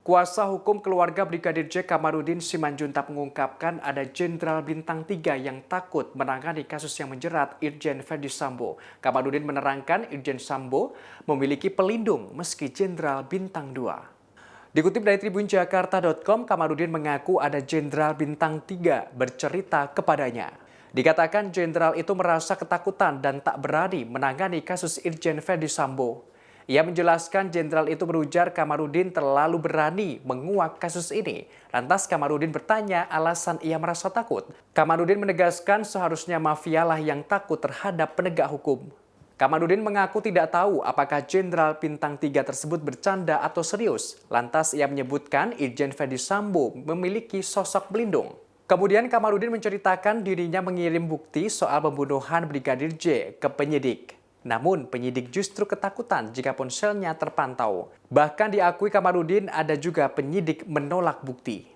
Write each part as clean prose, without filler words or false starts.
Kuasa hukum keluarga Brigadir J. Kamarudin Simanjuntak mengungkapkan ada Jenderal Bintang 3 yang takut menangani kasus yang menjerat Irjen Verdi Sambo. Kamarudin menerangkan Irjen Sambo memiliki pelindung meski Jenderal Bintang 2. Dikutip dari tribunjakarta.com, Kamarudin mengaku ada Jenderal Bintang 3 bercerita kepadanya. Dikatakan Jenderal itu merasa ketakutan dan tak berani menangani kasus Irjen Verdi Sambo. Ia menjelaskan Jenderal itu berujar Kamarudin terlalu berani menguak kasus ini. Lantas Kamarudin bertanya alasan ia merasa takut. Kamarudin menegaskan seharusnya mafialah yang takut terhadap penegak hukum. Kamarudin mengaku tidak tahu apakah Jenderal Bintang 3 tersebut bercanda atau serius. Lantas ia menyebutkan Irjen Verdi Sambo memiliki sosok pelindung. Kemudian Kamarudin menceritakan dirinya mengirim bukti soal pembunuhan Brigadir J ke penyidik. Namun penyidik justru ketakutan jika ponselnya terpantau. Bahkan diakui Kamarudin ada juga penyidik menolak bukti.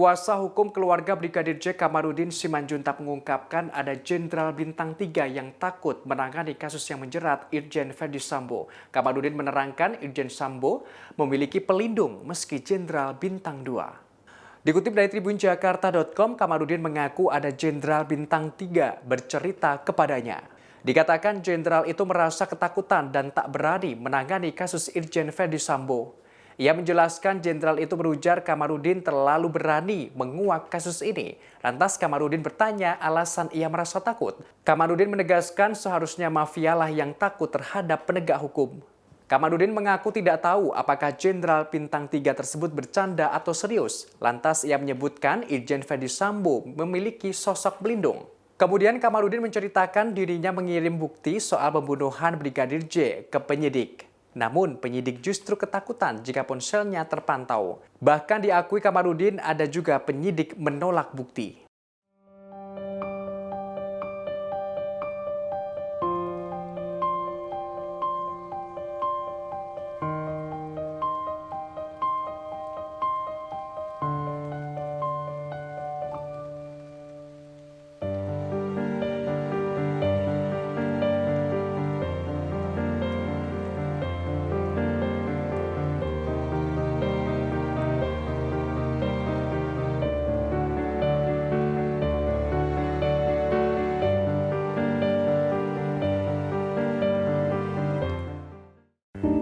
Kuasa hukum keluarga Brigadir J. Kamarudin Simanjuntak mengungkapkan ada Jenderal Bintang 3 yang takut menangani kasus yang menjerat Irjen Verdi Sambo. Kamarudin menerangkan Irjen Sambo memiliki pelindung meski Jenderal Bintang 2. Dikutip dari tribunjakarta.com, Kamarudin mengaku ada Jenderal Bintang 3 bercerita kepadanya. Dikatakan Jenderal itu merasa ketakutan dan tak berani menangani kasus Irjen Verdi Sambo. Ia menjelaskan Jenderal itu berujar Kamarudin terlalu berani menguak kasus ini. Lantas Kamarudin bertanya alasan ia merasa takut. Kamarudin menegaskan seharusnya mafialah yang takut terhadap penegak hukum. Kamarudin mengaku tidak tahu apakah Jenderal Bintang 3 tersebut bercanda atau serius. Lantas ia menyebutkan Irjen Verdi Sambo memiliki sosok pelindung. Kemudian Kamarudin menceritakan dirinya mengirim bukti soal pembunuhan Brigadir J ke penyidik. Namun penyidik justru ketakutan jika ponselnya terpantau. Bahkan diakui Kamarudin ada juga penyidik menolak bukti.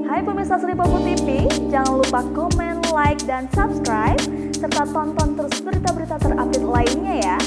Hai pemirsa Sri Popo TV, jangan lupa komen, like, dan subscribe, serta tonton terus berita-berita terupdate lainnya ya.